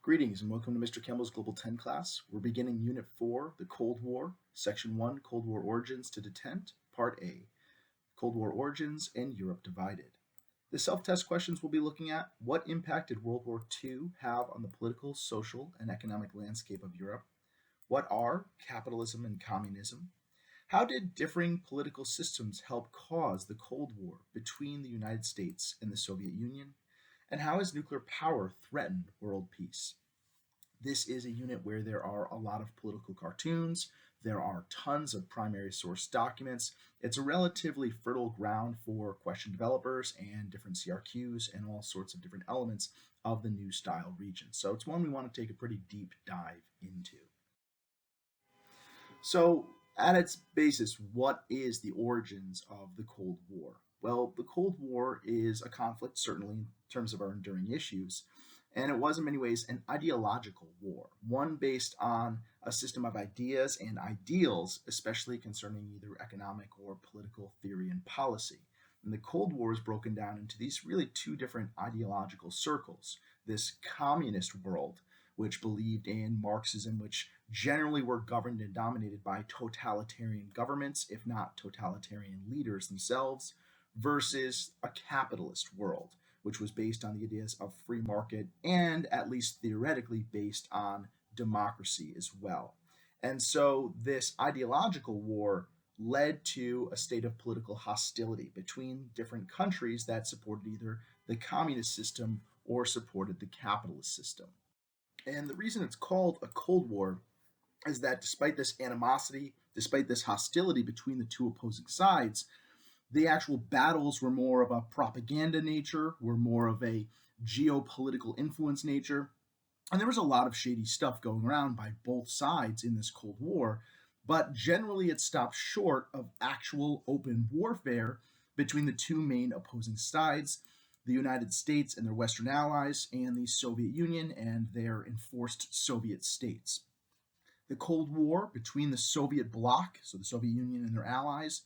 Greetings and welcome to Mr. Campbell's Global 10 class. We're beginning Unit 4, the Cold War, Section 1, Cold War Origins to Detent, Part A, Cold War Origins and Europe Divided. The self-test questions we'll be looking at: what impact did World War II have on the political, social, and economic landscape of Europe? What are capitalism and communism? How did differing political systems help cause the Cold War between the United States and the Soviet Union? And how has nuclear power threatened world peace? This is a unit where there are a lot of political cartoons, there are tons of primary source documents. It's a relatively fertile ground for question developers and different CRQs and all sorts of different elements of the new style region. So it's one we want to take a pretty deep dive into. So at its basis, what is the origins of the Cold War? Well, the Cold War is a conflict, certainly in terms of our enduring issues, and it was in many ways an ideological war, one based on a system of ideas and ideals, especially concerning either economic or political theory and policy. And the Cold War is broken down into these really two different ideological circles: this communist world, which believed in Marxism, which generally were governed and dominated by totalitarian governments, if not totalitarian leaders themselves, versus a capitalist world, which was based on the ideas of free market and, at least theoretically, based on democracy as well. And so this ideological war led to a state of political hostility between different countries that supported either the communist system or supported the capitalist system. And the reason it's called a Cold War is that despite this animosity, despite this hostility between the two opposing sides, the actual battles were more of a propaganda nature, were more of a geopolitical influence nature. And there was a lot of shady stuff going around by both sides in this Cold War, but generally it stopped short of actual open warfare between the two main opposing sides: the United States and their Western allies, and the Soviet Union and their enforced Soviet states. The Cold War between the Soviet bloc, so the Soviet Union and their allies,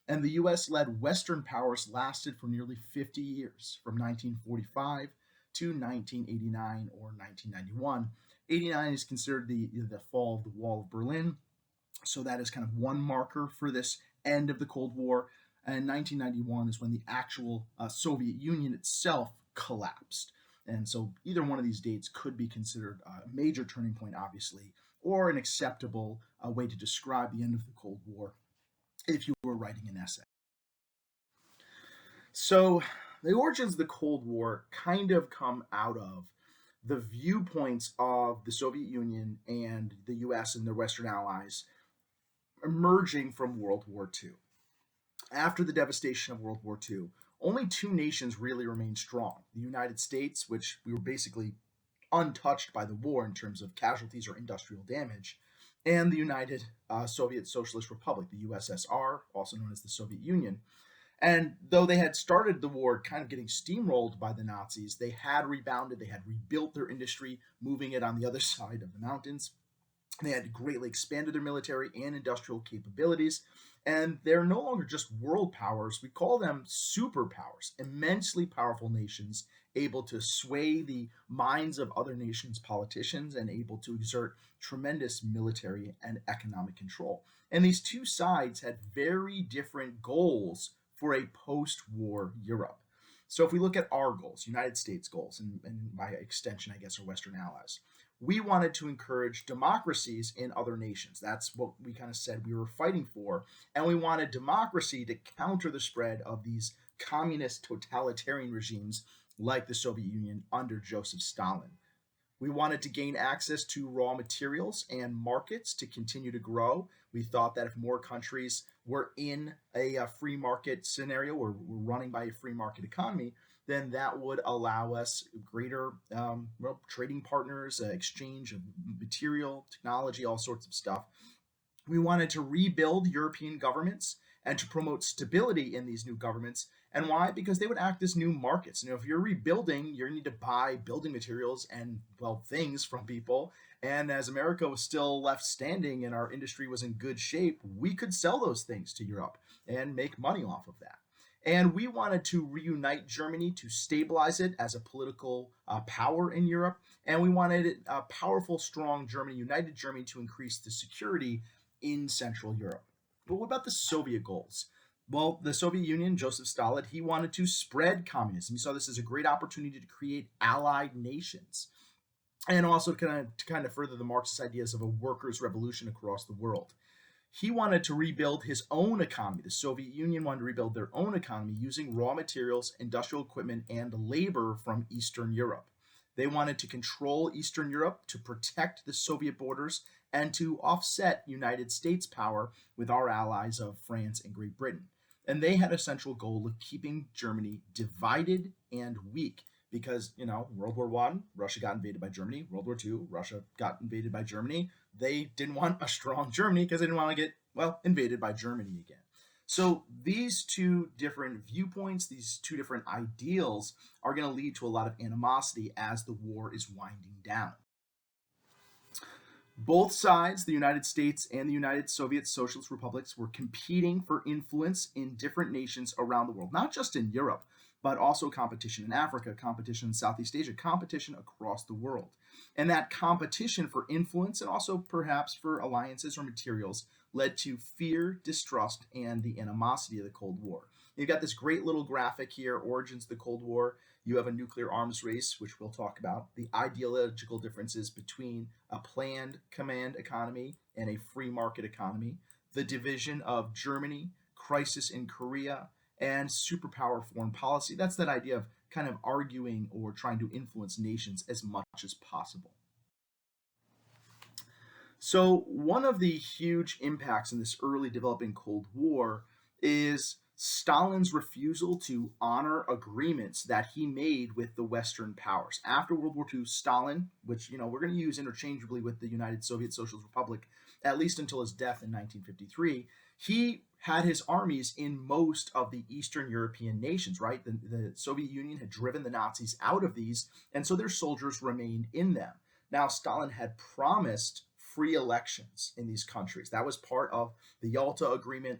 and the US-led Western powers lasted for nearly 50 years, from 1945 to 1989 or 1991. 89 is considered the fall of the Wall of Berlin, so that is kind of one marker for this end of the Cold War. And 1991 is when the actual Soviet Union itself collapsed. And so either one of these dates could be considered a major turning point, obviously, or an acceptable way to describe the end of the Cold War if you were writing an essay. So the origins of the Cold War kind of come out of the viewpoints of the Soviet Union and the US and their Western allies emerging from World War II. After the devastation of World War II, only two nations really remained strong: the United States, which we were basically untouched by the war in terms of casualties or industrial damage, and the United Soviet Socialist Republic, the USSR, also known as the Soviet Union. And though they had started the war kind of getting steamrolled by the Nazis, they had rebounded, they had rebuilt their industry, moving it on the other side of the mountains. They had greatly expanded their military and industrial capabilities, and they're no longer just world powers. We call them superpowers, immensely powerful nations able to sway the minds of other nations' politicians and able to exert tremendous military and economic control. And these two sides had very different goals for a post-war Europe. So if we look at our goals, United States goals, and by extension, I guess, our Western allies, we wanted to encourage democracies in other nations. That's what we kind of said we were fighting for. And we wanted democracy to counter the spread of these communist totalitarian regimes like the Soviet Union under Joseph Stalin. We wanted to gain access to raw materials and markets to continue to grow. We thought that if more countries were in a free market scenario or were running by a free market economy, then that would allow us greater trading partners, exchange of material, technology, all sorts of stuff. We wanted to rebuild European governments and to promote stability in these new governments. And why? Because they would act as new markets. If you're rebuilding, you need to buy building materials and, well, things from people. And as America was still left standing and our industry was in good shape, we could sell those things to Europe and make money off of that. And we wanted to reunite Germany to stabilize it as a political power in Europe. And we wanted a powerful, strong Germany, united Germany, to increase the security in Central Europe. But what about the Soviet goals? Well, the Soviet Union, Joseph Stalin, he wanted to spread communism. He saw this as a great opportunity to create allied nations and also kind of further the Marxist ideas of a workers' revolution across the world. He wanted to rebuild his own economy. The Soviet Union wanted to rebuild their own economy using raw materials, industrial equipment, and labor from Eastern Europe. They wanted to control Eastern Europe to protect the Soviet borders and to offset United States power with our allies of France and Great Britain. And they had a central goal of keeping Germany divided and weak because, World War One, Russia got invaded by Germany. World War Two, Russia got invaded by Germany. They didn't want a strong Germany because they didn't want to get, invaded by Germany again. So these two different viewpoints, these two different ideals are going to lead to a lot of animosity as the war is winding down. Both sides, the United States and the United Soviet Socialist Republics, were competing for influence in different nations around the world, not just in Europe, but also competition in Africa, competition in Southeast Asia, competition across the world. And that competition for influence and also perhaps for alliances or materials led to fear, distrust, and the animosity of the Cold War. You've got this great little graphic here, origins of the Cold War. You have a nuclear arms race, which we'll talk about, the ideological differences between a planned command economy and a free market economy, the division of Germany, crisis in Korea, and superpower foreign policy. That's that idea of kind of arguing or trying to influence nations as much as possible. So, one of the huge impacts in this early developing Cold War is Stalin's refusal to honor agreements that he made with the Western powers. After World War II, Stalin, which we're going to use interchangeably with the United Soviet Socialist Republic, at least until his death in 1953, he had his armies in most of the Eastern European nations, right? The Soviet Union had driven the Nazis out of these, and so their soldiers remained in them. Now, Stalin had promised free elections in these countries. That was part of the Yalta Agreement,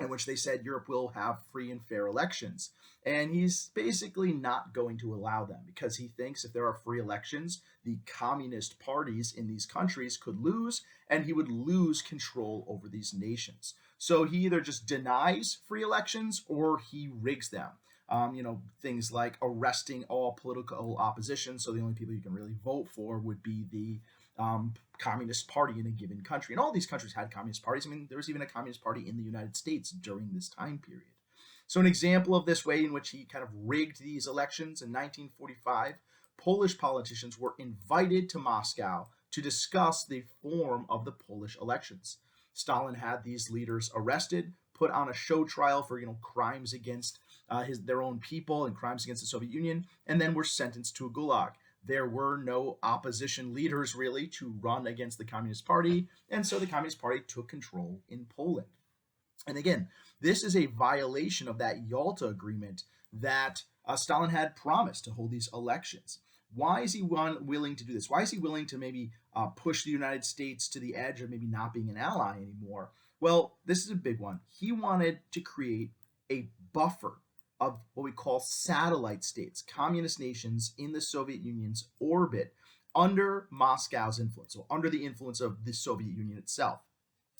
in which they said Europe will have free and fair elections. And he's basically not going to allow them because he thinks if there are free elections, the communist parties in these countries could lose and he would lose control over these nations. So he either just denies free elections or he rigs them. Things like arresting all political opposition. So the only people you can really vote for would be the communist party in a given country. And all these countries had communist parties. I mean, there was even a communist party in the United States during this time period. So an example of this way in which he kind of rigged these elections in 1945, Polish politicians were invited to Moscow to discuss the form of the Polish elections. Stalin had these leaders arrested, put on a show trial for crimes against their own people and crimes against the Soviet Union, and then were sentenced to a gulag. There were no opposition leaders really to run against the Communist Party, and so the Communist Party took control in Poland. And again, this is a violation of that Yalta Agreement that Stalin had promised to hold these elections. Why is he willing to do this? Why is he willing to maybe push the United States to the edge of maybe not being an ally anymore? Well, this is a big one. He wanted to create a buffer of what we call satellite states, communist nations in the Soviet Union's orbit under Moscow's influence, so under the influence of the Soviet Union itself.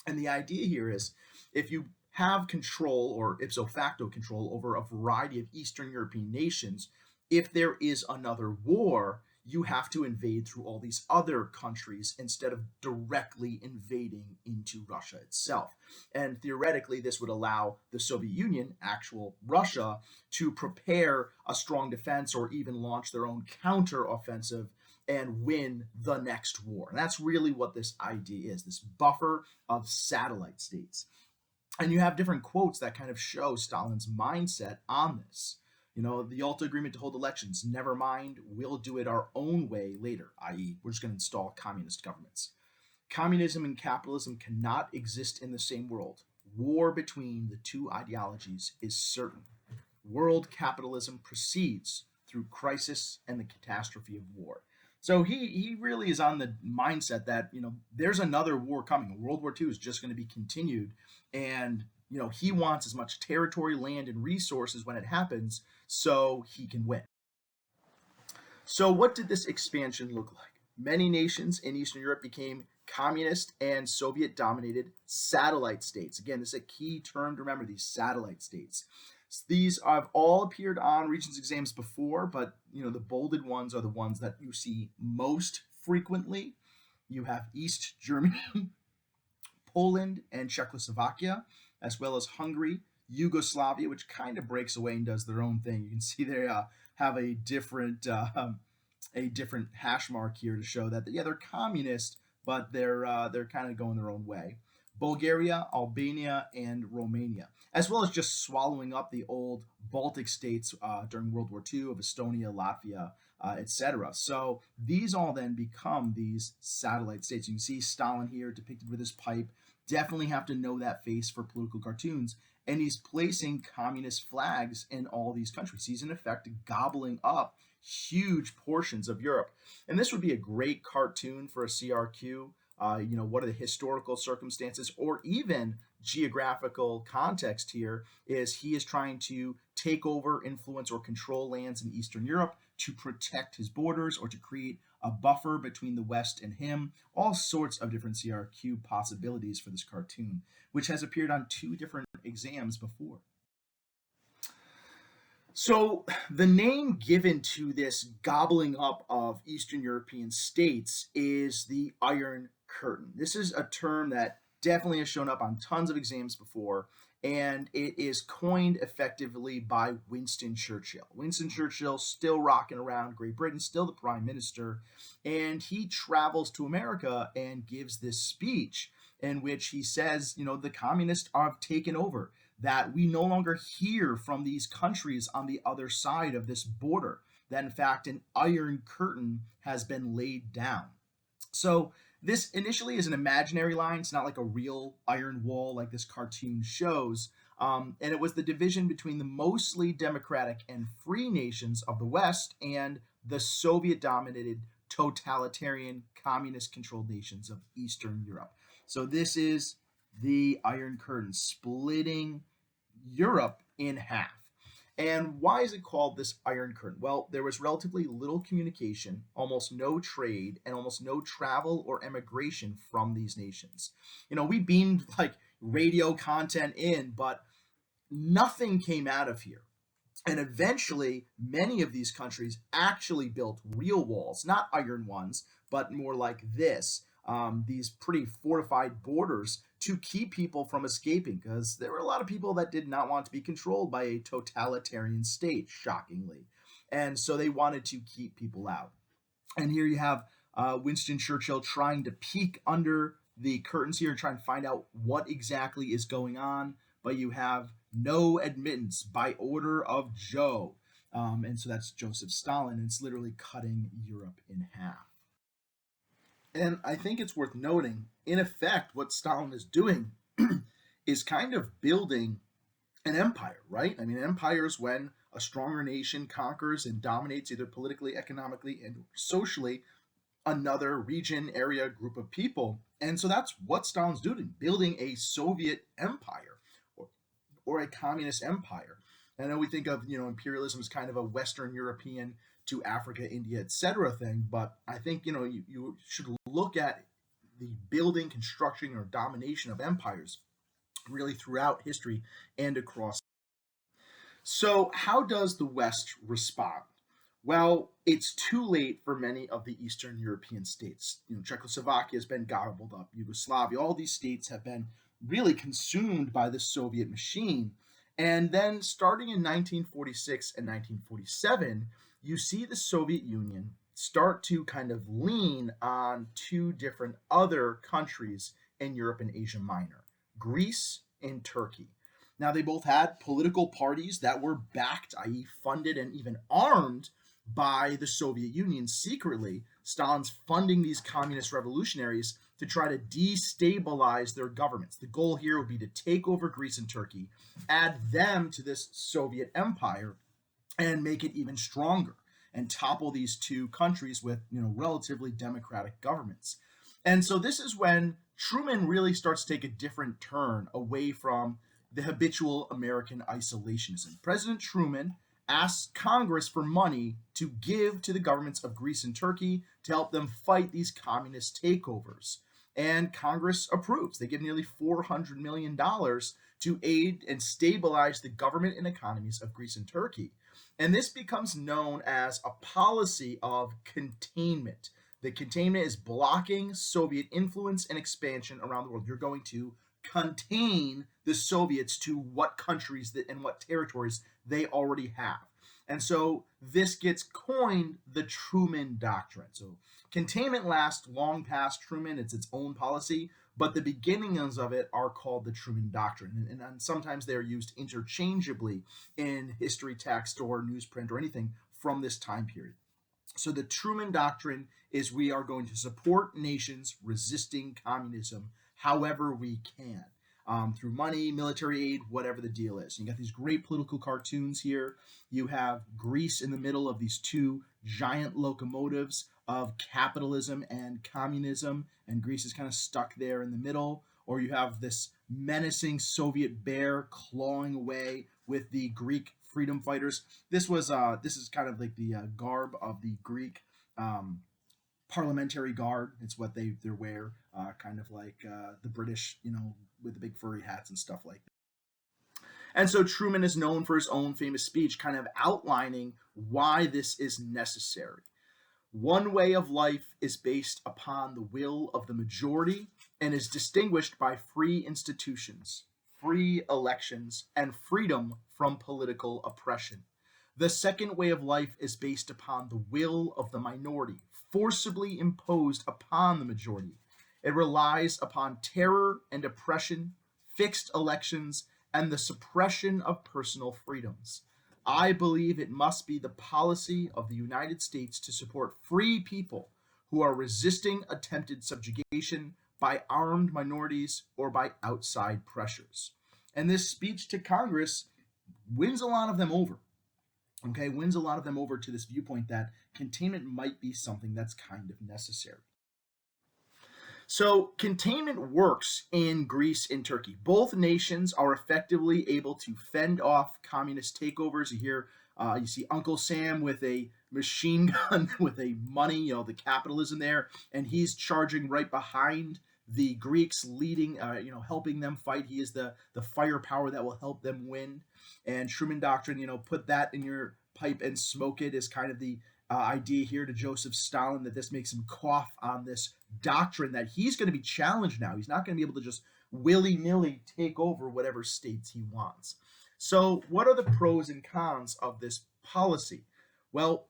And the idea here is if you have control or ipso facto control over a variety of Eastern European nations, if there is another war, you have to invade through all these other countries instead of directly invading into Russia itself. And theoretically, this would allow the Soviet Union, actual Russia, to prepare a strong defense or even launch their own counter-offensive and win the next war. And that's really what this idea is, this buffer of satellite states. And you have different quotes that kind of show Stalin's mindset on this. The Yalta Agreement to hold elections, never mind, we'll do it our own way later, i.e., we're just going to install communist governments. Communism and capitalism cannot exist in the same world. War between the two ideologies is certain. World capitalism proceeds through crisis and the catastrophe of war. So he really is on the mindset that, there's another war coming. World War II is just going to be continued. And, he wants as much territory, land, and resources when it happens so he can win. So, what did this expansion look like? Many nations in Eastern Europe became communist and Soviet dominated satellite states. Again, this is a key term to remember, these satellite states. These have all appeared on Regents exams before, but the bolded ones are the ones that you see most frequently. You have East Germany, Poland, and Czechoslovakia, as well as Hungary, Yugoslavia, which kind of breaks away and does their own thing. You can see they have a different hash mark here to show that they're communist, but they're kind of going their own way. Bulgaria, Albania, and Romania, as well as just swallowing up the old Baltic states during World War II of Estonia, Latvia, etc. So these all then become these satellite states. You can see Stalin here depicted with his pipe. Definitely have to know that face for political cartoons. And he's placing communist flags in all these countries. He's in effect gobbling up huge portions of Europe. And this would be a great cartoon for a CRQ. What are the historical circumstances or even geographical context here is he is trying to take over, influence, or control lands in Eastern Europe to protect his borders or to create a buffer between the West and him. All sorts of different CRQ possibilities for this cartoon, which has appeared on 2 different exams before. So the name given to this gobbling up of Eastern European states is the Iron Curtain. This is a term that definitely has shown up on tons of exams before, and it is coined effectively by Winston Churchill. Winston Churchill still rocking around Great Britain, still the prime minister, and he travels to America and gives this speech in which he says, the communists have taken over, that we no longer hear from these countries on the other side of this border, that in fact an iron curtain has been laid down. So this initially is an imaginary line. It's not like a real iron wall like this cartoon shows. And it was the division between the mostly democratic and free nations of the West and the Soviet-dominated totalitarian communist-controlled nations of Eastern Europe. So this is the Iron Curtain splitting Europe in half. And why is it called this Iron Curtain? Well, there was relatively little communication, almost no trade, and almost no travel or emigration from these nations. We beamed like radio content in, but nothing came out of here. And eventually, many of these countries actually built real walls, not iron ones, but more like this. These pretty fortified borders to keep people from escaping, because there were a lot of people that did not want to be controlled by a totalitarian state, shockingly. And so they wanted to keep people out. And here you have Winston Churchill trying to peek under the curtains here and try and find out what exactly is going on. But you have no admittance by order of Joe. And so that's Joseph Stalin. And it's literally cutting Europe in half. And I think it's worth noting, in effect, what Stalin is doing is kind of building an empire, right? I mean, an empire is when a stronger nation conquers and dominates either politically, economically, and socially another region, area, group of people. And so that's what Stalin's doing, building a Soviet empire or a communist empire. And I know we think of, imperialism as kind of a Western European to Africa, India, etc. thing, but I think, you should look at the building, construction, or domination of empires really throughout history and across. So how does the West respond? Well, it's too late for many of the Eastern European states. Czechoslovakia has been gobbled up, Yugoslavia, all these states have been really consumed by the Soviet machine. And then starting in 1946 and 1947, you see the Soviet Union start to kind of lean on 2 different other countries in Europe and Asia Minor, Greece and Turkey. Now, they both had political parties that were backed, i.e. funded and even armed by the Soviet Union secretly. Stalin's funding these communist revolutionaries to try to destabilize their governments. The goal here would be to take over Greece and Turkey, add them to this Soviet empire, and make it even stronger and topple these 2 countries with relatively democratic governments. And so this is when Truman really starts to take a different turn away from the habitual American isolationism. President Truman asked Congress for money to give to the governments of Greece and Turkey to help them fight these communist takeovers. And Congress approves. They give nearly $400 million to aid and stabilize the government and economies of Greece and Turkey. And this becomes known as a policy of containment. The containment is blocking Soviet influence and expansion around the world. You're going to contain the Soviets to what countries and what territories they already have. And so this gets coined the Truman Doctrine. So containment lasts long past Truman, it's its own policy, but the beginnings of it are called the Truman Doctrine. And sometimes they're used interchangeably in history text or newsprint or anything from this time period. So the Truman Doctrine is we are going to support nations resisting communism however we can. Through money, military aid, whatever the deal is. You got these great political cartoons here. You have Greece in the middle of these two giant locomotives of capitalism and communism, and Greece is kind of stuck there in the middle. Or you have this menacing Soviet bear clawing away with the Greek freedom fighters. This is kind of like the garb of the Greek parliamentary guard. It's what they wear, kind of like the British, with the big furry hats and stuff like that. And so Truman is known for his own famous speech, kind of outlining why this is necessary. One way of life is based upon the will of the majority and is distinguished by free institutions, free elections, and freedom from political oppression. The second way of life is based upon the will of the minority, forcibly imposed upon the majority. It relies upon terror and oppression, fixed elections, and the suppression of personal freedoms. I believe it must be the policy of the United States to support free people who are resisting attempted subjugation by armed minorities or by outside pressures. And this speech to Congress wins a lot of them over. Okay, wins a lot of them over to this viewpoint that containment might be something that's kind of necessary. So containment works in Greece and Turkey. Both nations are effectively able to fend off communist takeovers. You see Uncle Sam with a machine gun with a money, the capitalism there, and he's charging right behind the Greeks, leading, helping them fight. He is the firepower that will help them win. And Truman Doctrine, put that in your pipe and smoke it is kind of the idea here to Joseph Stalin, that this makes him cough on this doctrine that he's going to be challenged now. He's not going to be able to just willy-nilly take over whatever states he wants. So what are the pros and cons of this policy? Well,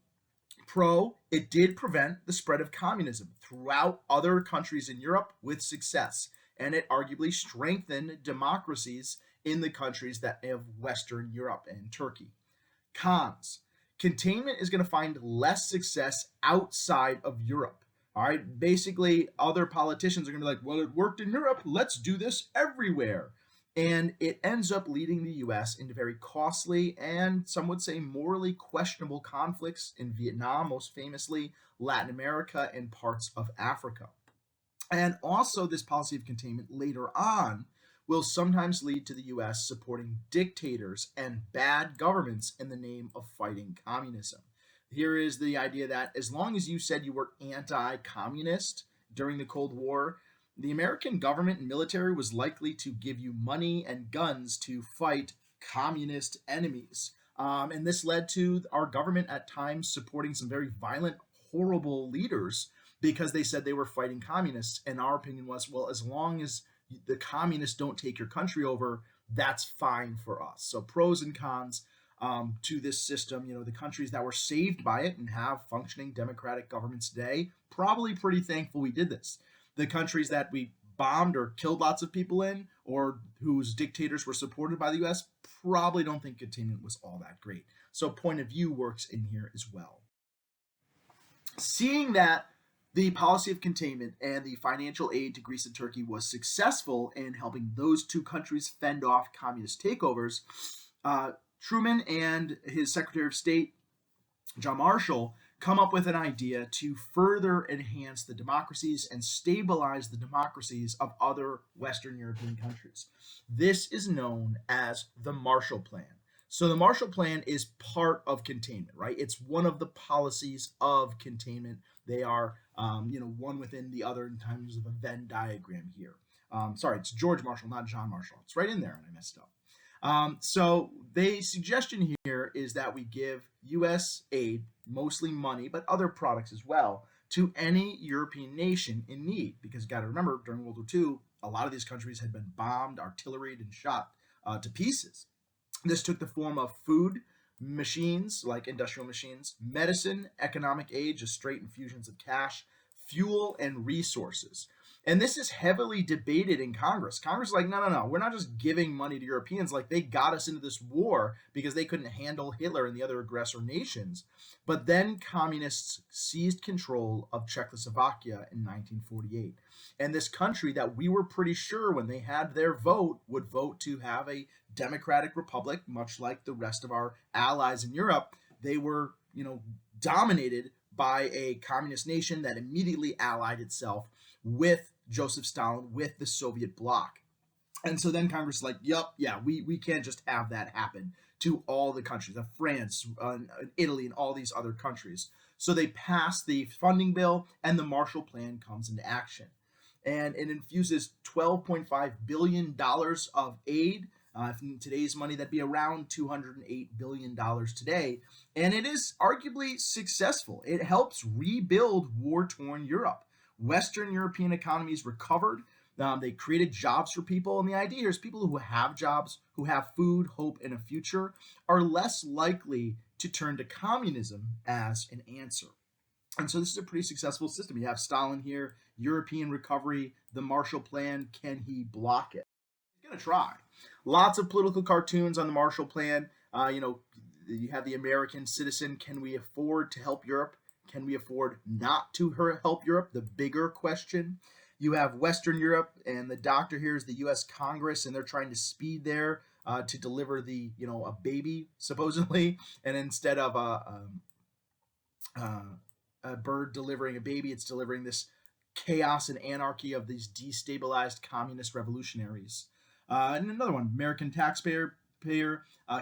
it did prevent the spread of communism throughout other countries in Europe with success, and it arguably strengthened democracies in the countries that have Western Europe and Turkey. Cons: containment is going to find less success outside of Europe. All right, basically, other politicians are going to be like, well, it worked in Europe, let's do this everywhere. And it ends up leading the US into very costly and some would say morally questionable conflicts in Vietnam, most famously, Latin America, and parts of Africa. And also, this policy of containment later on will sometimes lead to the US supporting dictators and bad governments in the name of fighting communism. Here is the idea that as long as you said you were anti-communist during the Cold War, the American government and military was likely to give you money and guns to fight communist enemies. And this led to our government at times supporting some very violent, horrible leaders because they said they were fighting communists. And our opinion was, well, as long as the communists don't take your country over, that's fine for us. So pros and cons to this system. The countries that were saved by it and have functioning democratic governments today, probably pretty thankful we did this. The countries that we bombed or killed lots of people in, or whose dictators were supported by the US, probably don't think containment was all that great. So point of view works in here as well. Seeing that the policy of containment and the financial aid to Greece and Turkey was successful in helping those two countries fend off communist takeovers, Truman and his Secretary of State, John Marshall, come up with an idea to further enhance the democracies and stabilize the democracies of other Western European countries. This is known as the Marshall Plan. So the Marshall Plan is part of containment, right? It's one of the policies of containment. They are, one within the other in terms of a Venn diagram here. Sorry, it's George Marshall, not John Marshall. It's right in there, and I messed up. So the suggestion here is that we give U.S. aid, mostly money, but other products as well, to any European nation in need. Because you got to remember, during World War II, a lot of these countries had been bombed, artilleried, and shot to pieces. This took the form of food, machines like industrial machines, medicine, economic aid, just straight infusions of cash, fuel, and resources. And this is heavily debated in Congress. Congress is like, no, we're not just giving money to Europeans. Like, they got us into this war because they couldn't handle Hitler and the other aggressor nations. But then communists seized control of Czechoslovakia in 1948. And this country that we were pretty sure when they had their vote would vote to have a democratic republic, much like the rest of our allies in Europe, they were, dominated by a communist nation that immediately allied itself with Joseph Stalin, with the Soviet bloc. And so then Congress is like, we can't just have that happen to all the countries of France, Italy, and all these other countries. So they pass the funding bill, and the Marshall Plan comes into action. And it infuses $12.5 billion of aid. In today's money, that'd be around $208 billion today. And it is arguably successful. It helps rebuild war-torn Europe. Western European economies recovered. They created jobs for people. And the idea is people who have jobs, who have food, hope, and a future, are less likely to turn to communism as an answer. And so this is a pretty successful system. You have Stalin here, European recovery, the Marshall Plan. Can he block it? He's going to try. Lots of political cartoons on the Marshall Plan. You have the American citizen. Can we afford to help Europe? Can we afford not to help Europe? The bigger question. You have Western Europe, and the doctor here is the U.S. Congress, and they're trying to speed there to deliver a baby, supposedly. And instead of a bird delivering a baby, it's delivering this chaos and anarchy of these destabilized communist revolutionaries. And another one, American taxpayer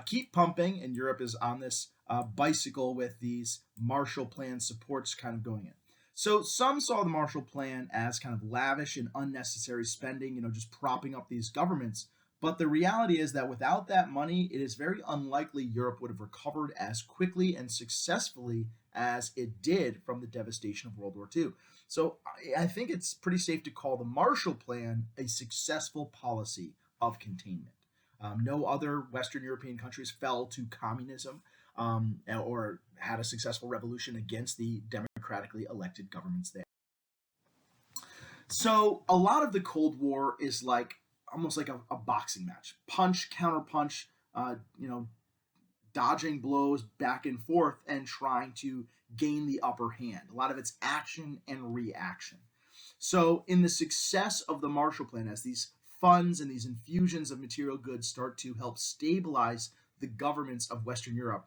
keep pumping, and Europe is on this bicycle with these Marshall Plan supports kind of going in. So some saw the Marshall Plan as kind of lavish and unnecessary spending, just propping up these governments. But the reality is that without that money, it is very unlikely Europe would have recovered as quickly and successfully as it did from the devastation of World War II. So I think it's pretty safe to call the Marshall Plan a successful policy of containment. No other Western European countries fell to communism or had a successful revolution against the democratically elected governments there. So a lot of the Cold War is almost like a boxing match. Punch, counter punch, dodging blows back and forth and trying to gain the upper hand. A lot of it's action and reaction. So in the success of the Marshall Plan, as these funds and these infusions of material goods start to help stabilize the governments of Western Europe,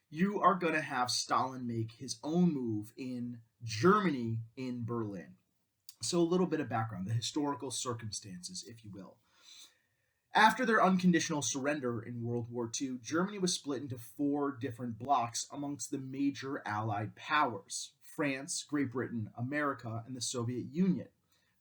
you are going to have Stalin make his own move in Germany, in Berlin. So a little bit of background, the historical circumstances, if you will. After their unconditional surrender in World War II, Germany was split into 4 different blocks amongst the major Allied powers: France, Great Britain, America, and the Soviet Union.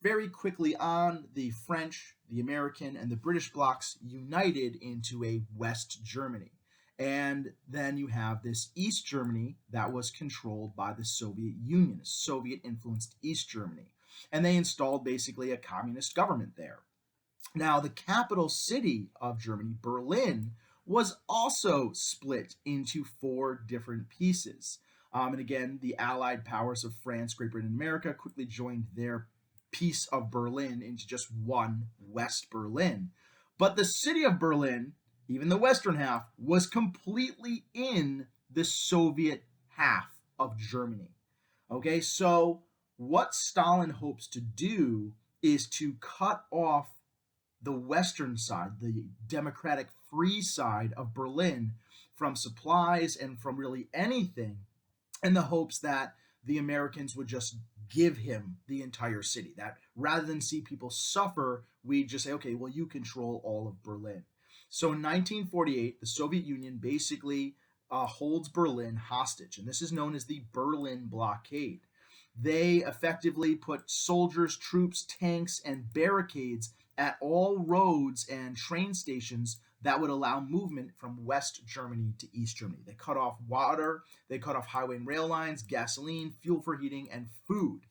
Very quickly on, the French, the American, and the British blocks united into a West Germany. And then you have this East Germany that was controlled by the Soviet Union, Soviet-influenced East Germany. And they installed basically a communist government there. Now, the capital city of Germany, Berlin, was also split into 4 different pieces. And again, the Allied powers of France, Great Britain, and America quickly joined their piece of Berlin into just one West Berlin. But the city of Berlin, even the western half, was completely in the Soviet half of Germany. Okay, so what Stalin hopes to do is to cut off the western side, the democratic free side of Berlin, from supplies and from really anything in the hopes that the Americans would just give him the entire city. That rather than see people suffer, we just say, okay, well, you control all of Berlin. So in 1948, the Soviet Union basically holds Berlin hostage, and this is known as the Berlin Blockade. They effectively put soldiers, troops, tanks, and barricades at all roads and train stations that would allow movement from West Germany to East Germany. They cut off water, they cut off highway and rail lines, gasoline, fuel for heating, and food.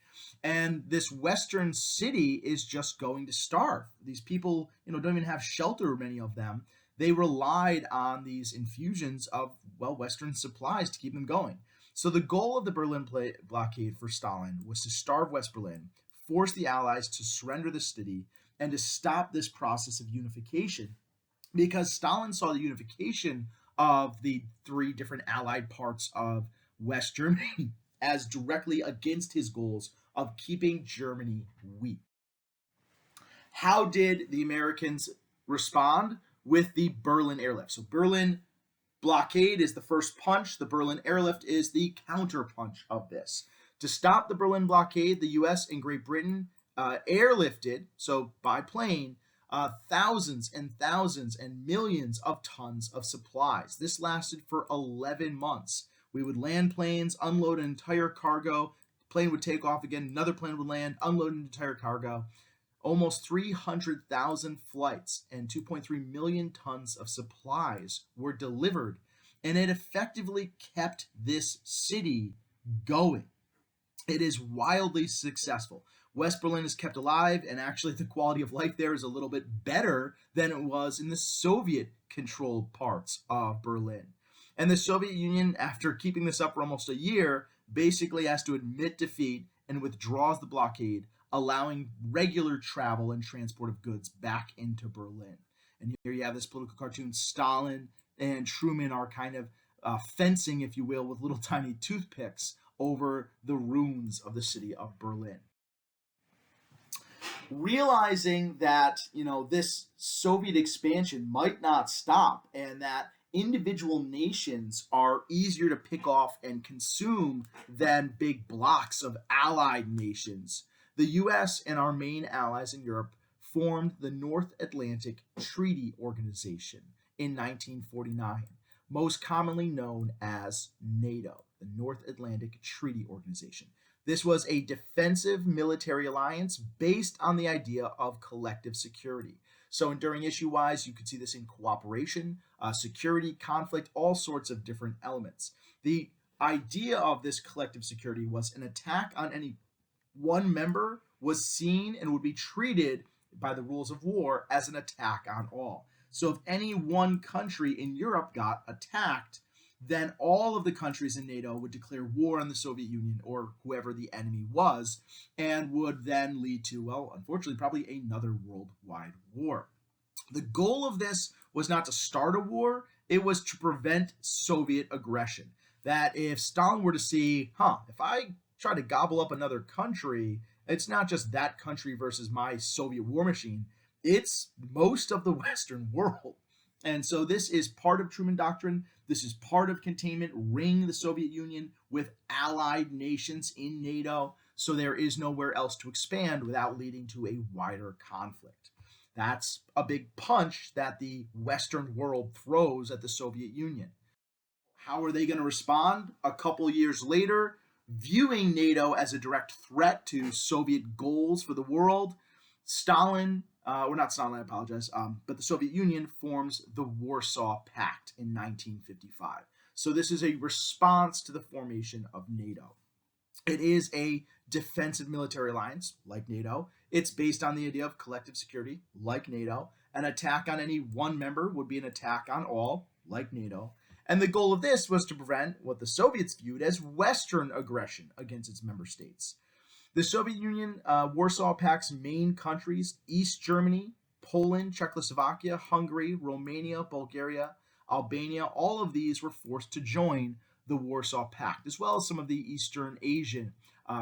And this western city is just going to starve. These people, don't even have shelter, many of them. They relied on these infusions of, well, Western supplies to keep them going. So the goal of the Berlin blockade for Stalin was to starve West Berlin, force the Allies to surrender the city, and to stop this process of unification, because Stalin saw the unification of the three different Allied parts of West Germany as directly against his goals of keeping Germany weak. How did the Americans respond? With the Berlin airlift. So Berlin blockade is the first punch. The Berlin airlift is the counter punch of this. To stop the Berlin blockade, the US and Great Britain airlifted, so by plane, thousands and thousands and millions of tons of supplies. This lasted for 11 months. We would land planes, unload an entire cargo, plane would take off again, another plane would land, unload an entire cargo. Almost 300,000 flights and 2.3 million tons of supplies were delivered, and it effectively kept this city going. It is wildly successful. West Berlin is kept alive, and actually the quality of life there is a little bit better than it was in the Soviet-controlled parts of Berlin. And the Soviet Union, after keeping this up for almost a year, basically has to admit defeat and withdraws the blockade, allowing regular travel and transport of goods back into Berlin. And here you have this political cartoon. Stalin and Truman are kind of fencing, if you will, with little tiny toothpicks over the ruins of the city of Berlin. Realizing that, this Soviet expansion might not stop, and that individual nations are easier to pick off and consume than big blocks of allied nations, the US and our main allies in Europe formed the North Atlantic Treaty Organization in 1949, most commonly known as NATO, the North Atlantic Treaty Organization. This was a defensive military alliance based on the idea of collective security. So enduring issue-wise, you could see this in cooperation, security, conflict, all sorts of different elements. The idea of this collective security was an attack on any one member was seen and would be treated by the rules of war as an attack on all. So if any one country in Europe got attacked, then all of the countries in NATO would declare war on the Soviet Union or whoever the enemy was, and would then lead to, well, unfortunately, probably another worldwide war. The goal of this was not to start a war, it was to prevent Soviet aggression. That if Stalin were to see, if I try to gobble up another country, it's not just that country versus my Soviet war machine, it's most of the Western world. And so this is part of Truman Doctrine. This is part of containment, ring the Soviet Union with allied nations in NATO, so there is nowhere else to expand without leading to a wider conflict. That's a big punch that the Western world throws at the Soviet Union. How are they going to respond? A couple years later, viewing NATO as a direct threat to Soviet goals for the world, but the Soviet Union forms the Warsaw Pact in 1955. So this is a response to the formation of NATO. It is a defensive military alliance, like NATO. It's based on the idea of collective security, like NATO. An attack on any one member would be an attack on all, like NATO. And the goal of this was to prevent what the Soviets viewed as Western aggression against its member states. The Soviet Union, Warsaw Pact's main countries, East Germany, Poland, Czechoslovakia, Hungary, Romania, Bulgaria, Albania, all of these were forced to join the Warsaw Pact, as well as some of the Eastern Asian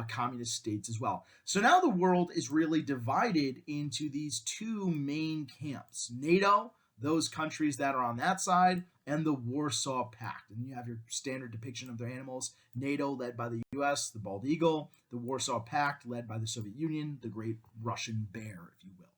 communist states as well. So now the world is really divided into these two main camps. NATO, those countries that are on that side, and the Warsaw Pact. And you have your standard depiction of their animals: NATO, led by the US, the bald eagle; the Warsaw Pact, led by the Soviet Union, the great Russian bear, if you will.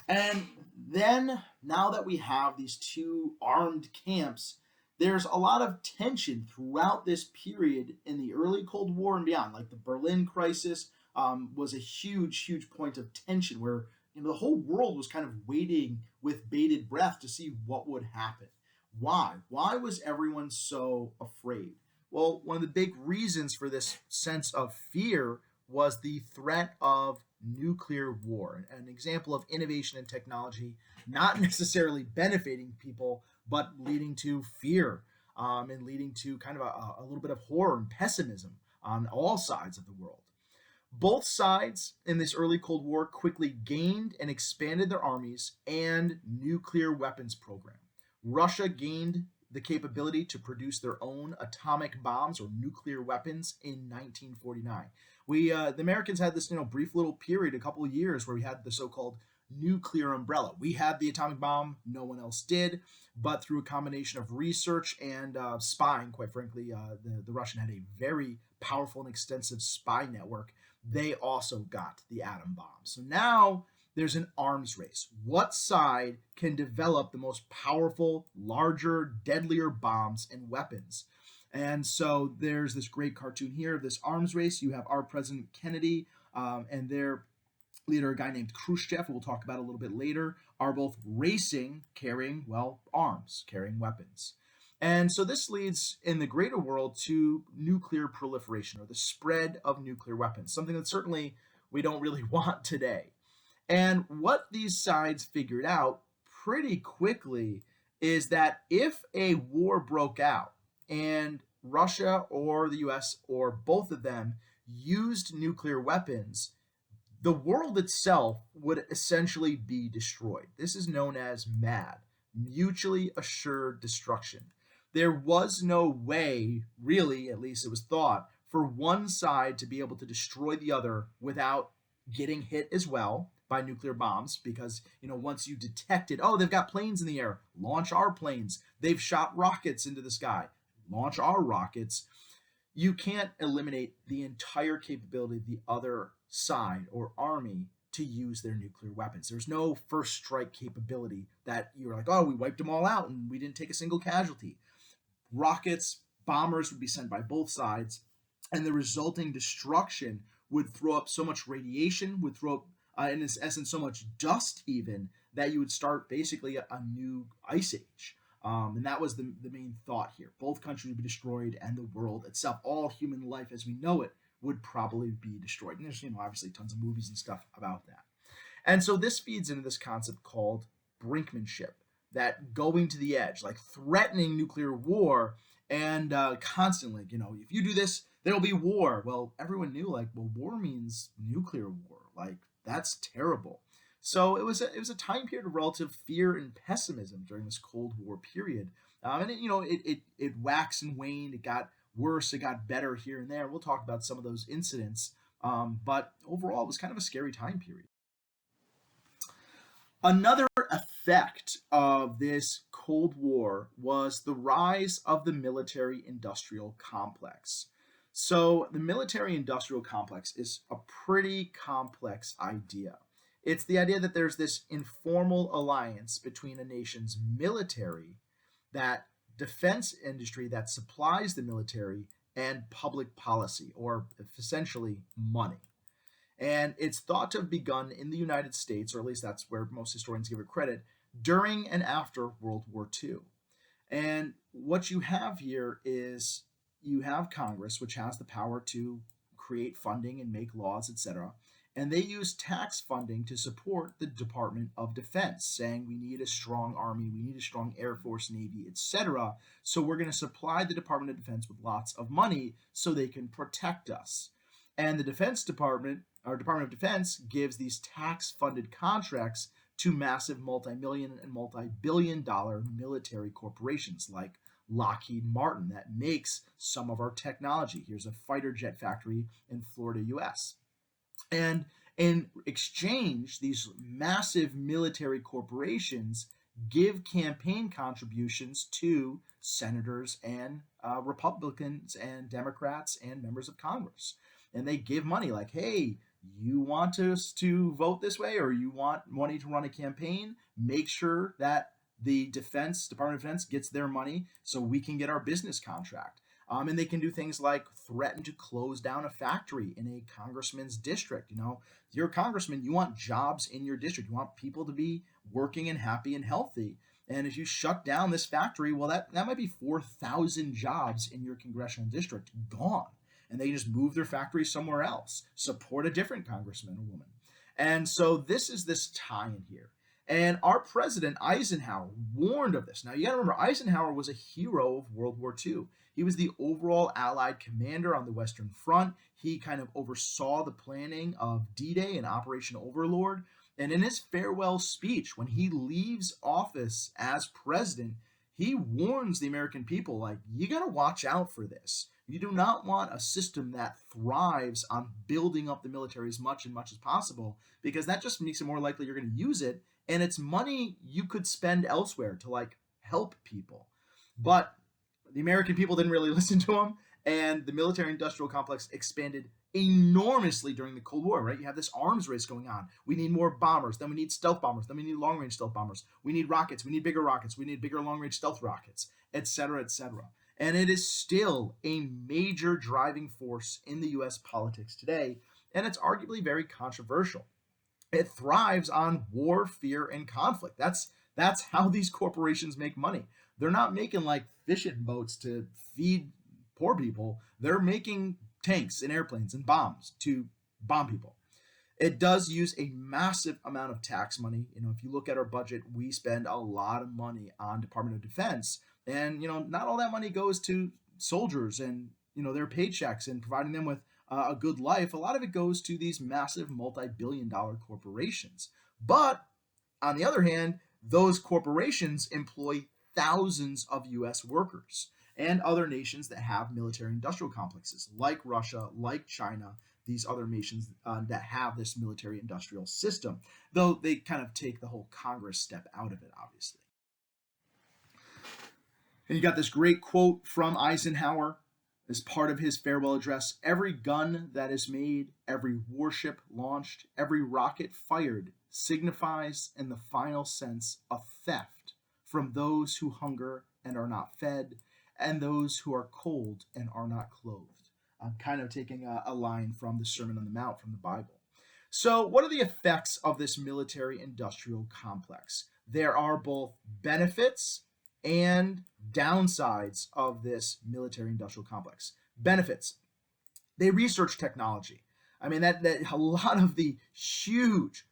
And then, now that we have these two armed camps, there's a lot of tension throughout this period in the early Cold War and beyond. Like the Berlin crisis was a huge, huge point of tension where the whole world was kind of waiting with bated breath to see what would happen. Why? Why was everyone so afraid? Well, one of the big reasons for this sense of fear was the threat of nuclear war, an example of innovation and technology not necessarily benefiting people, but leading to fear, and leading to kind of a little bit of horror and pessimism on all sides of the world. Both sides in this early Cold War quickly gained and expanded their armies and nuclear weapons program. Russia gained the capability to produce their own atomic bombs or nuclear weapons in 1949. The Americans had this brief little period, a couple of years, where we had the so-called nuclear umbrella. We had the atomic bomb, no one else did, but through a combination of research and spying, quite frankly, the Russian had a very powerful and extensive spy network. They also got the atom bomb. So now there's an arms race. What side can develop the most powerful, larger, deadlier bombs and weapons? And so there's this great cartoon here of this arms race. You have our President Kennedy and their leader, a guy named Khrushchev, who we'll talk about a little bit later, are both racing, carrying, arms, carrying weapons. And so this leads in the greater world to nuclear proliferation, or the spread of nuclear weapons, something that certainly we don't really want today. And what these sides figured out pretty quickly is that if a war broke out and Russia or the US or both of them used nuclear weapons, the world itself would essentially be destroyed. This is known as MAD, mutually assured destruction. There was no way, really, at least it was thought, for one side to be able to destroy the other without getting hit as well by nuclear bombs, because once you detected, oh, they've got planes in the air, launch our planes. They've shot rockets into the sky, launch our rockets. You can't eliminate the entire capability of the other side or army to use their nuclear weapons. There's no first strike capability that you're like, oh, we wiped them all out and we didn't take a single casualty. Rockets, bombers would be sent by both sides, and the resulting destruction would throw up so much radiation, would throw up, in essence, so much dust even, that you would start basically a new ice age. And that was the main thought here. Both countries would be destroyed, and the world itself, all human life as we know it, would probably be destroyed. And there's, obviously tons of movies and stuff about that. And so this feeds into this concept called brinkmanship, that going to the edge, like threatening nuclear war, and constantly, if you do this, there will be war. Well, everyone knew, war means nuclear war. That's terrible. So it was a time period of relative fear and pessimism during this Cold War period. And it waxed and waned. It got worse. It got better here and there. We'll talk about some of those incidents. But overall, it was kind of a scary time period. Another effect of this Cold War was the rise of the military-industrial complex. So the military-industrial complex is a pretty complex idea. It's the idea that there's this informal alliance between a nation's military, that defense industry that supplies the military, and public policy, or essentially money. And it's thought to have begun in the United States, or at least that's where most historians give it credit, during and after World War II. And what you have here is you have Congress, which has the power to create funding and make laws, etc. And they use tax funding to support the Department of Defense, saying we need a strong army, we need a strong Air Force, Navy, etc. So we're going to supply the Department of Defense with lots of money so they can protect us. And the Defense Department, or Department of Defense, gives these tax-funded contracts to massive multi-million and multi-billion-dollar military corporations like Lockheed Martin that makes some of our technology. Here's a fighter jet factory in Florida, US. And in exchange, these massive military corporations give campaign contributions to senators and Republicans and Democrats and members of Congress. And they give money like, hey, you want us to vote this way or you want money to run a campaign? Make sure that the Department of Defense gets their money so we can get our business contract. And they can do things like threaten to close down a factory in a congressman's district. You're a congressman, you want jobs in your district, you want people to be working and happy and healthy. And if you shut down this factory, well, that might be 4,000 jobs in your congressional district gone. And they can just move their factory somewhere else, support a different congressman or woman. And so this is this tie in here. And our president, Eisenhower, warned of this. Now, you got to remember, Eisenhower was a hero of World War II. He was the overall Allied commander on the Western Front. He kind of oversaw the planning of D-Day and Operation Overlord. And in his farewell speech, when he leaves office as president, he warns the American people, like, you got to watch out for this. You do not want a system that thrives on building up the military as much as possible, because that just makes it more likely you're going to use it. And it's money you could spend elsewhere to like help people. But the American people didn't really listen to him, and the military industrial complex expanded enormously during the Cold War, right? You have this arms race going on. We need more bombers, then we need stealth bombers, then we need long range stealth bombers. We need rockets, we need bigger long range stealth rockets, etc., etc. And it is still a major driving force in the US politics today, and it's arguably very controversial. It thrives on war, fear, and conflict. That's how these corporations make money. They're not making like fishing boats to feed poor people. They're making tanks and airplanes and bombs to bomb people. It does use a massive amount of tax money. If you look at our budget, we spend a lot of money on Department of Defense, and not all that money goes to soldiers and their paychecks and providing them with a good life. A lot of it goes to these massive multi-billion-dollar corporations. But on the other hand, those corporations employ thousands of US workers and other nations that have military industrial complexes, like Russia, like China, these other nations that have this military industrial system, though they kind of take the whole Congress step out of it, obviously. And you got this great quote from Eisenhower as part of his farewell address: every gun that is made, every warship launched, every rocket fired signifies, in the final sense, a theft from those who hunger and are not fed, and those who are cold and are not clothed. I'm kind of taking a line from the Sermon on the Mount from the Bible. So, what are the effects of this military industrial complex? There are both benefits and downsides of this military industrial complex. Benefits: they research technology. I mean, that a lot of the huge,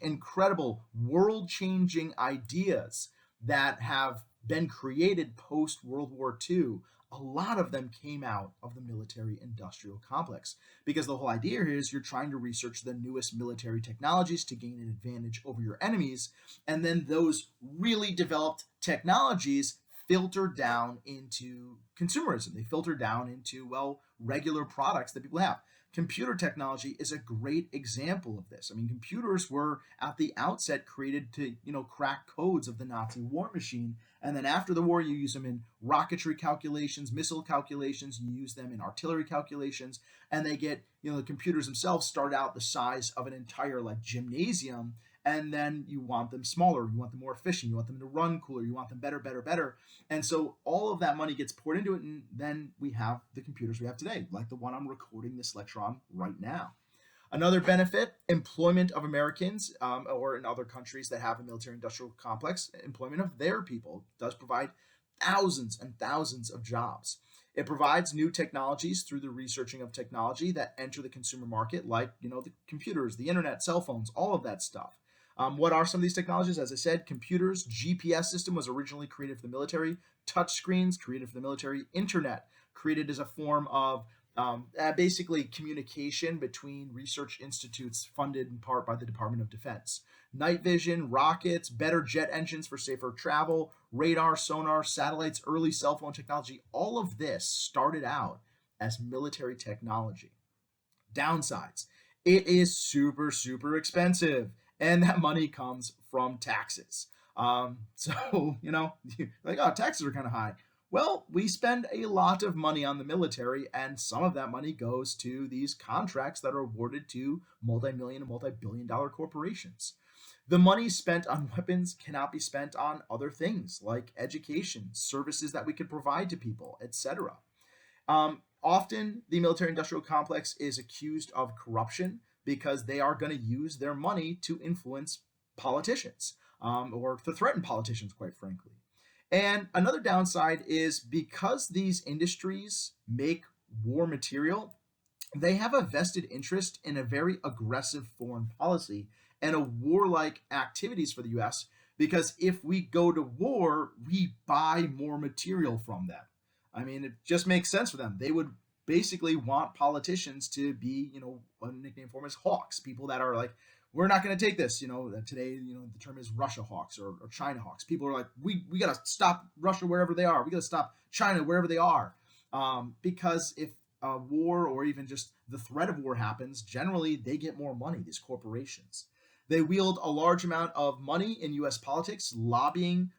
incredible, world-changing ideas that have been created post World War II, a lot of them came out of the military industrial complex, because the whole idea here is you're trying to research the newest military technologies to gain an advantage over your enemies, and then those really developed technologies filter down into consumerism. They filter down into, well, regular products that people have. Computer technology is a great example of this. I mean, computers were at the outset created to, crack codes of the Nazi war machine. And then after the war, you use them in rocketry calculations, missile calculations, you use them in artillery calculations, and they get, the computers themselves start out the size of an entire like gymnasium. And then you want them smaller, you want them more efficient, you want them to run cooler, you want them better. And so all of that money gets poured into it, and then we have the computers we have today, like the one I'm recording this lecture on right now. Another benefit: employment of Americans, or in other countries that have a military-industrial complex, employment of their people. It does provide thousands and thousands of jobs. It provides new technologies through the researching of technology that enter the consumer market, like the computers, the internet, cell phones, all of that stuff. What are some of these technologies? As I said, computers. GPS system was originally created for the military. Touch screens, created for the military. Internet, created as a form of basically communication between research institutes funded in part by the Department of Defense. Night vision, rockets, better jet engines for safer travel, radar, sonar, satellites, early cell phone technology. All of this started out as military technology. Downsides: It is super, super expensive. And that money comes from taxes. So, like, oh, taxes are kind of high. Well, we spend a lot of money on the military, and some of that money goes to these contracts that are awarded to multi-million and multi-billion dollar corporations. The money spent on weapons cannot be spent on other things like education, services that we could provide to people, etc. Often, the military industrial complex is accused of corruption because they are going to use their money to influence politicians or to threaten politicians, quite frankly. And another downside is because these industries make war material, they have a vested interest in a very aggressive foreign policy and a warlike activities for the US because if we go to war, we buy more material from them. I mean, it just makes sense for them. They would basically want politicians to be, a nickname for them is hawks, people that are like, we're not going to take this. Today, the term is Russia hawks or China hawks. People are like, we got to stop Russia wherever they are. We got to stop China wherever they are. Because if a war or even just the threat of war happens, generally they get more money, these corporations. They wield a large amount of money in US politics, lobbying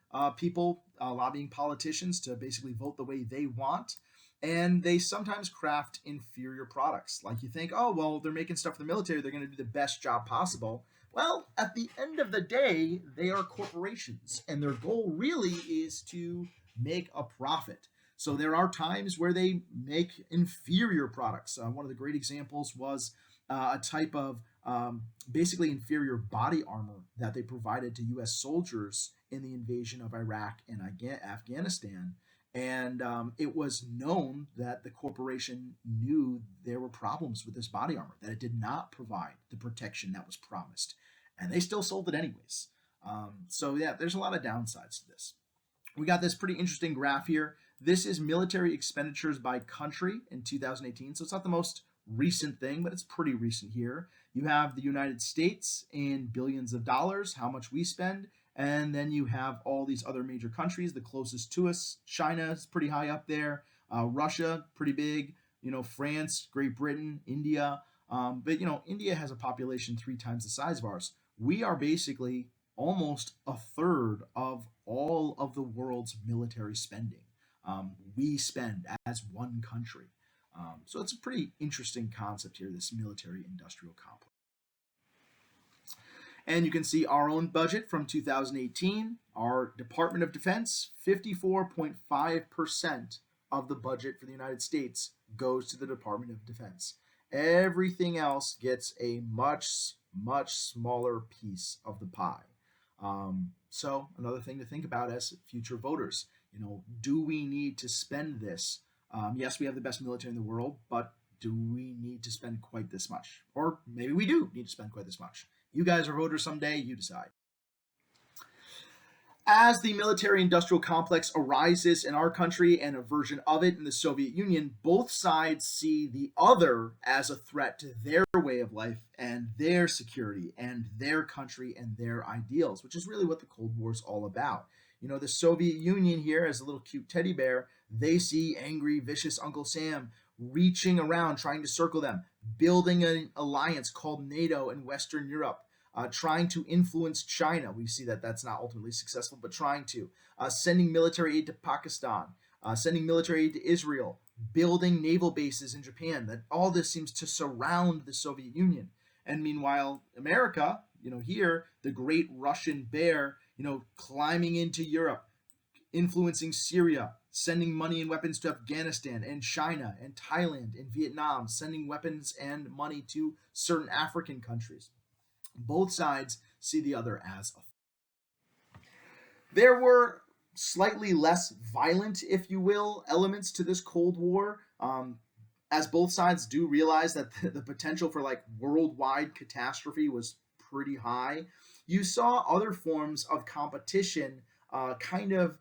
lobbying politicians to basically vote the way they want. And they sometimes craft inferior products. Like you think, oh, well, they're making stuff for the military, they're going to do the best job possible. Well, at the end of the day, they are corporations, and their goal really is to make a profit. So there are times where they make inferior products. One of the great examples was a type of basically inferior body armor that they provided to U.S. soldiers in the invasion of Iraq and Afghanistan. And it was known that the corporation knew there were problems with this body armor, that it did not provide the protection that was promised. And they still sold it anyways. So, yeah, there's a lot of downsides to this. We got this pretty interesting graph here. This is military expenditures by country in 2018. So it's not the most recent thing, but it's pretty recent here. You have the United States in billions of dollars, how much we spend. And then you have all these other major countries, the closest to us. China is pretty high up there. Russia, pretty big. France, Great Britain, India. But India has a population 3 times the size of ours. We are basically almost a third of all of the world's military spending. We spend as one country. So it's a pretty interesting concept here, this military industrial complex. And you can see our own budget from 2018, our Department of Defense, 54.5% of the budget for the United States goes to the Department of Defense. Everything else gets a much, much smaller piece of the pie. So another thing to think about as future voters, do we need to spend this? Yes, we have the best military in the world, but do we need to spend quite this much? Or maybe we do need to spend quite this much. You guys are voters someday, you decide. As the military industrial complex arises in our country and a version of it in the Soviet Union, both sides see the other as a threat to their way of life and their security and their country and their ideals, which is really what the Cold War is all about. The Soviet Union here as a little cute teddy bear, they see angry, vicious Uncle Sam reaching around, trying to circle them, building an alliance called NATO in Western Europe, trying to influence China. We see that that's not ultimately successful, but trying to. Sending military aid to Pakistan, sending military aid to Israel, building naval bases in Japan. That all this seems to surround the Soviet Union. And meanwhile, America, here, the great Russian bear, climbing into Europe, influencing Syria, sending money and weapons to Afghanistan and China and Thailand and Vietnam, sending weapons and money to certain African countries. Both sides see the other as a. There were slightly less violent, if you will, elements to this Cold War, as both sides do realize that the potential for worldwide catastrophe was pretty high. You saw other forms of competition kind of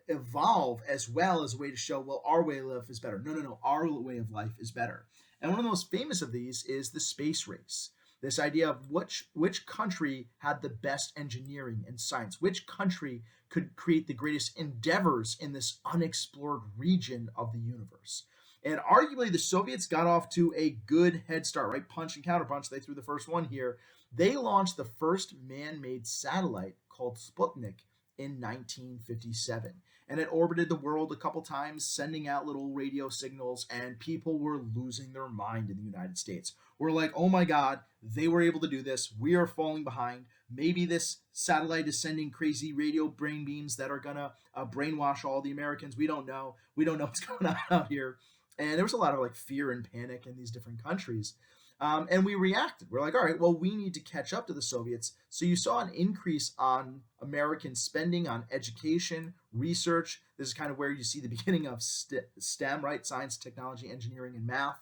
evolve as well as a way to show, well, our way of life is better. No, our way of life is better. And one of the most famous of these is the space race. This idea of which country had the best engineering and science, which country could create the greatest endeavors in this unexplored region of the universe. And arguably, the Soviets got off to a good head start, right? Punch and counterpunch. They threw the first one here. They launched the first man made satellite called Sputnik in 1957. And it orbited the world a couple times, sending out little radio signals, and people were losing their mind in the United States. We're like, oh my God, they were able to do this. We are falling behind. Maybe this satellite is sending crazy radio brain beams that are gonna brainwash all the Americans. We don't know. We don't know what's going on out here. And there was a lot of like fear and panic in these different countries. And we reacted. We're like, all right, well, we need to catch up to the Soviets. So you saw an increase on American spending on education, research. This is kind of where you see the beginning of STEM, right? Science, technology, engineering, and math.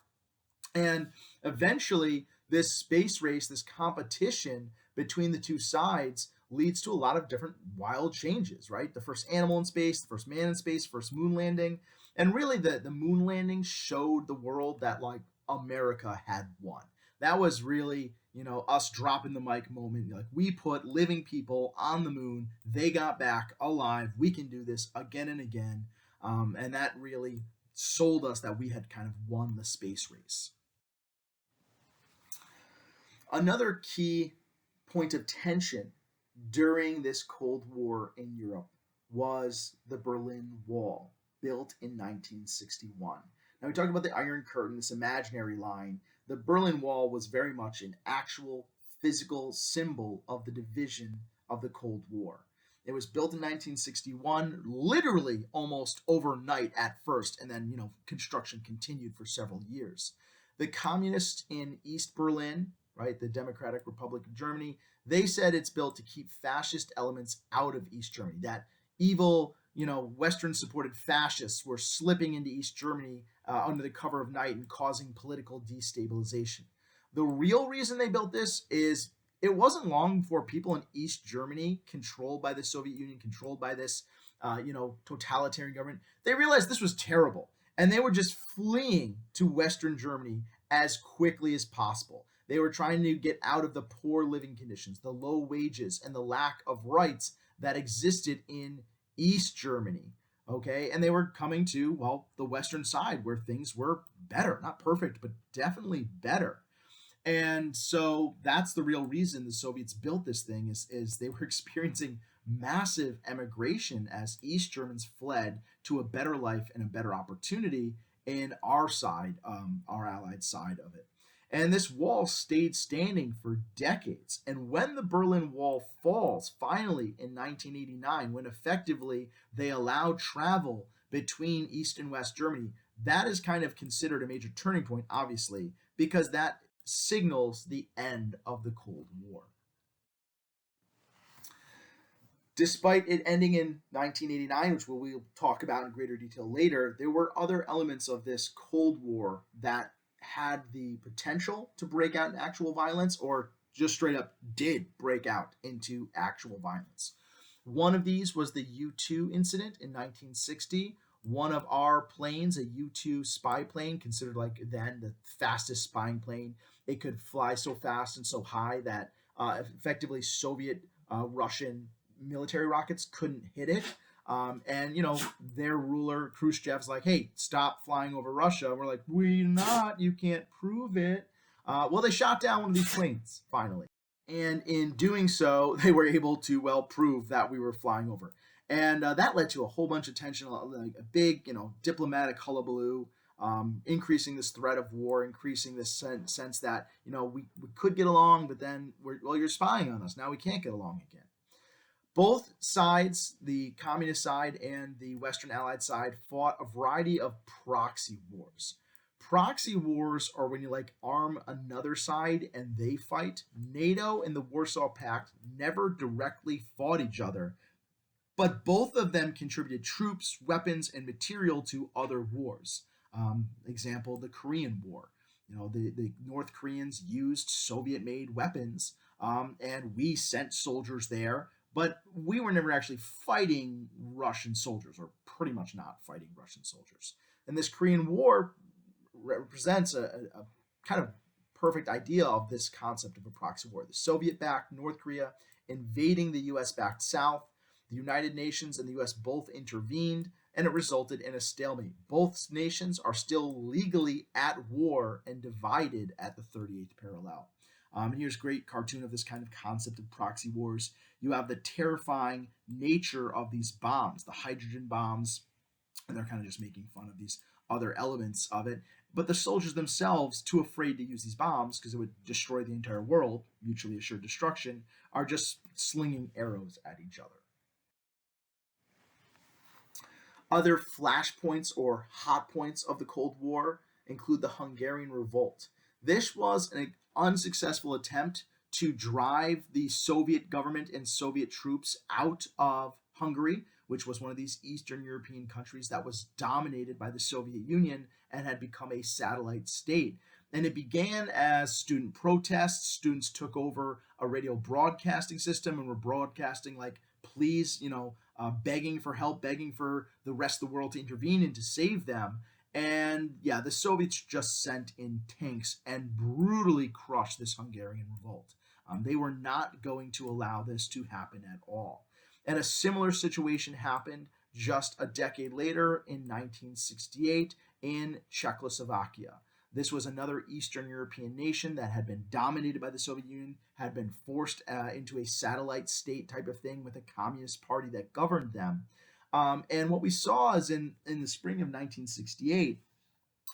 And eventually, this space race, this competition between the two sides leads to a lot of different wild changes, right? The first animal in space, the first man in space, first moon landing. And really, the moon landing showed the world that, like, America had won. That was really, us dropping the mic moment. Like, we put living people on the moon. They got back alive. We can do this again and again. And that really sold us that we had kind of won the space race. Another key point of tension during this Cold War in Europe was the Berlin Wall, built in 1961. Now, we talked about the Iron Curtain, this imaginary line. The Berlin Wall was very much an actual physical symbol of the division of the Cold War. It was built in 1961, literally almost overnight at first, and then, construction continued for several years. The communists in East Berlin, right, the Democratic Republic of Germany, they said it's built to keep fascist elements out of East Germany. That evil, Western-supported fascists were slipping into East Germany under the cover of night and causing political destabilization. The real reason they built this is it wasn't long before people in East Germany, controlled by the Soviet Union, controlled by this, totalitarian government, they realized this was terrible, and they were just fleeing to Western Germany as quickly as possible. They were trying to get out of the poor living conditions, the low wages, and the lack of rights that existed in East Germany. Okay, and they were coming to, well, the Western side where things were better, not perfect, but definitely better. And so that's the real reason the Soviets built this thing is they were experiencing massive emigration as East Germans fled to a better life and a better opportunity in our side, our allied side of it. And this wall stayed standing for decades. And when the Berlin Wall falls, finally in 1989, when effectively they allowed travel between East and West Germany, that is kind of considered a major turning point, obviously, because that signals the end of the Cold War. Despite it ending in 1989, which we'll talk about in greater detail later, there were other elements of this Cold War that had the potential to break out in actual violence or just straight up did break out into actual violence. One of these was the U-2 incident in 1960. One of our planes, a U-2 spy plane, considered like then the fastest spying plane, it could fly so fast and so high that effectively Soviet, Russian military rockets couldn't hit it. And their ruler Khrushchev's like, hey, stop flying over Russia. And we're like, we're not, you can't prove it. Well, they shot down one of these planes finally, and in doing so they were able to, well, prove that we were flying over. And that led to a whole bunch of tension, like a big diplomatic hullabaloo, increasing this threat of war, increasing this sense that we could get along, but then you're spying on us, now we can't get along again. Both sides, the communist side and the Western Allied side, fought a variety of proxy wars. Proxy wars are when you arm another side and they fight. NATO and the Warsaw Pact never directly fought each other, but both of them contributed troops, weapons, and material to other wars. Example, the Korean War. The North Koreans used Soviet-made weapons, and we sent soldiers there. But we were never actually fighting Russian soldiers, or pretty much not fighting Russian soldiers. And this Korean War represents a kind of perfect idea of this concept of a proxy war. The Soviet-backed North Korea invading the US-backed South. The United Nations and the US both intervened, and it resulted in a stalemate. Both nations are still legally at war and divided at the 38th parallel. And here's a great cartoon of this kind of concept of proxy wars. You have the terrifying nature of these bombs, the hydrogen bombs, and they're kind of just making fun of these other elements of it. But the soldiers themselves, too afraid to use these bombs because it would destroy the entire world, mutually assured destruction, are just slinging arrows at each other. Other flashpoints or hot points of the Cold War include the Hungarian Revolt. This was an unsuccessful attempt to drive the Soviet government and Soviet troops out of Hungary, which was one of these Eastern European countries that was dominated by the Soviet Union and had become a satellite state. And it began as student protests. Students took over a radio broadcasting system and were broadcasting like, please, begging for help, begging for the rest of the world to intervene and to save them. And yeah, the Soviets just sent in tanks and brutally crushed this Hungarian revolt. They were not going to allow this to happen at all. And a similar situation happened just a decade later in 1968 in Czechoslovakia. This was another Eastern European nation that had been dominated by the Soviet Union, had been forced into a satellite state type of thing with a communist party that governed them. And what we saw is in the spring of 1968,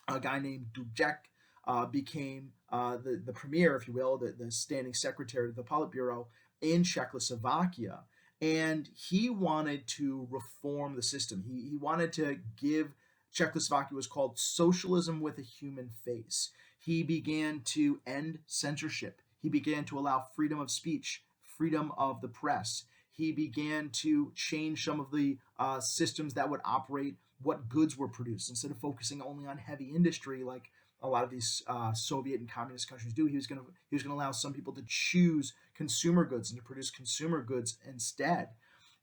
a guy named Dubček became the premier, if you will, the standing secretary of the Politburo in Czechoslovakia. And he wanted to reform the system. He wanted to give Czechoslovakia was called socialism with a human face. He began to end censorship. He began to allow freedom of speech, freedom of the press. He began to change some of the systems that would operate what goods were produced. Instead of focusing only on heavy industry like a lot of these Soviet and communist countries do, he was going to allow some people to choose consumer goods and to produce consumer goods instead.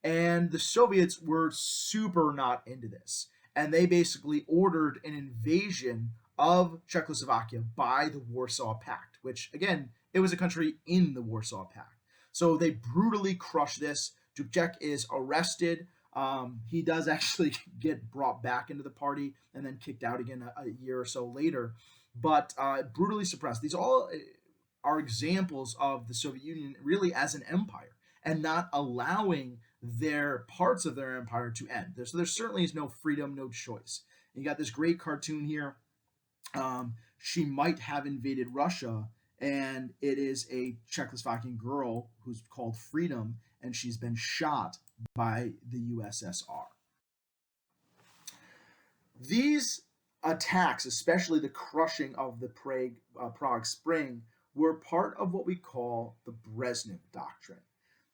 And the Soviets were super not into this. And they basically ordered an invasion of Czechoslovakia by the Warsaw Pact, which, again, it was a country in the Warsaw Pact. So they brutally crush this. Dubček is arrested. He does actually get brought back into the party and then kicked out again a year or so later, but brutally suppressed. These all are examples of the Soviet Union really as an empire and not allowing their parts of their empire to end. So there certainly is no freedom, no choice. You got this great cartoon here. She might have invaded Russia, and it is a Czechoslovakian girl who's called Freedom, and she's been shot by the USSR. These attacks, especially the crushing of the Prague Spring, were part of what we call the Brezhnev Doctrine.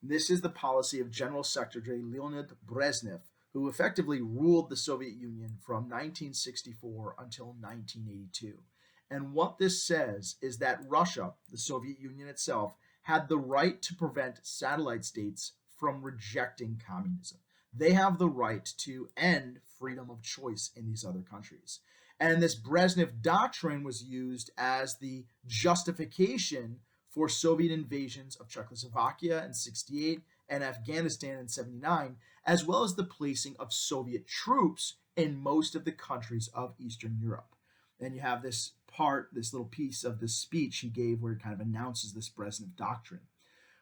This is the policy of General Secretary Leonid Brezhnev, who effectively ruled the Soviet Union from 1964 until 1982. And what this says is that Russia, the Soviet Union itself, had the right to prevent satellite states from rejecting communism. They have the right to end freedom of choice in these other countries. And this Brezhnev Doctrine was used as the justification for Soviet invasions of Czechoslovakia in 68 and Afghanistan in 79, as well as the placing of Soviet troops in most of the countries of Eastern Europe. And you have this little piece of this speech he gave where he kind of announces this Brezhnev Doctrine.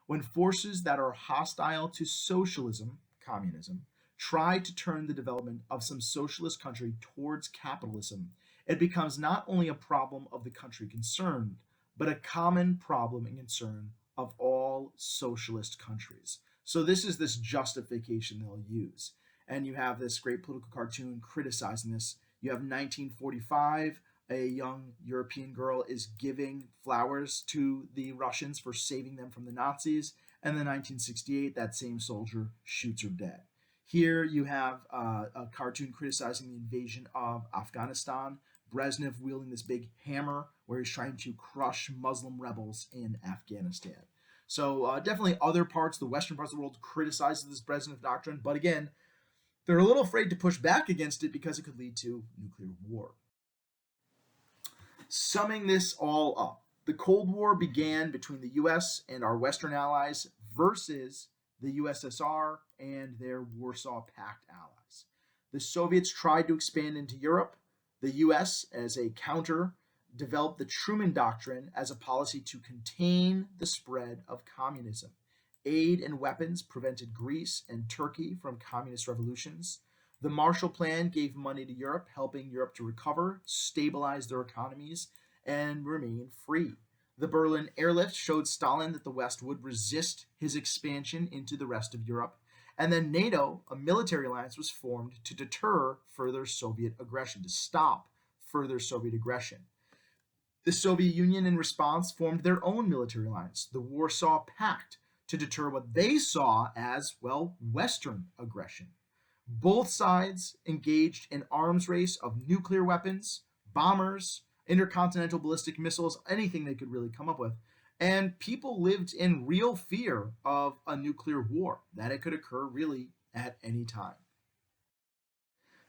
When forces that are hostile to socialism, communism, try to turn the development of some socialist country towards capitalism, it becomes not only a problem of the country concerned, but a common problem and concern of all socialist countries. So this is this justification they'll use. And you have this great political cartoon criticizing this. You have 1945, a young European girl is giving flowers to the Russians for saving them from the Nazis. And then 1968, that same soldier shoots her dead. Here you have a cartoon criticizing the invasion of Afghanistan. Brezhnev wielding this big hammer where he's trying to crush Muslim rebels in Afghanistan. So definitely other parts, the Western parts of the world, criticizes this Brezhnev Doctrine. But again, they're a little afraid to push back against it because it could lead to nuclear war. Summing this all up, the Cold War began between the US and our Western allies versus the USSR and their Warsaw Pact allies. The Soviets tried to expand into Europe. The US, as a counter, developed the Truman Doctrine as a policy to contain the spread of communism. Aid and weapons prevented Greece and Turkey from communist revolutions. The Marshall Plan gave money to Europe, helping Europe to recover, stabilize their economies, and remain free. The Berlin airlift showed Stalin that the West would resist his expansion into the rest of Europe. And then NATO, a military alliance, was formed to deter further Soviet aggression, to stop further Soviet aggression. The Soviet Union, in response, formed their own military alliance, the Warsaw Pact, to deter what they saw as, well, Western aggression. Both sides engaged in arms race of nuclear weapons, bombers, intercontinental ballistic missiles, anything they could really come up with. And people lived in real fear of a nuclear war, that it could occur really at any time.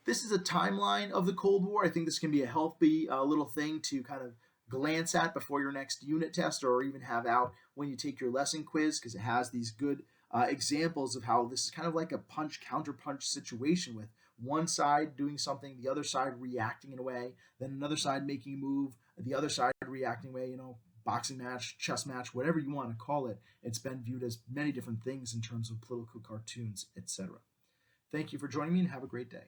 This is a timeline of the Cold War. I think this can be a healthy little thing to kind of glance at before your next unit test, or even have out when you take your lesson quiz, because it has these good examples of how this is kind of like a punch counter punch situation, with one side doing something, the other side reacting in a way, then another side making a move, the other side reacting in a way, boxing match, chess match, whatever you want to call it. It's been viewed as many different things in terms of political cartoons, etc. Thank you for joining me, and have a great day.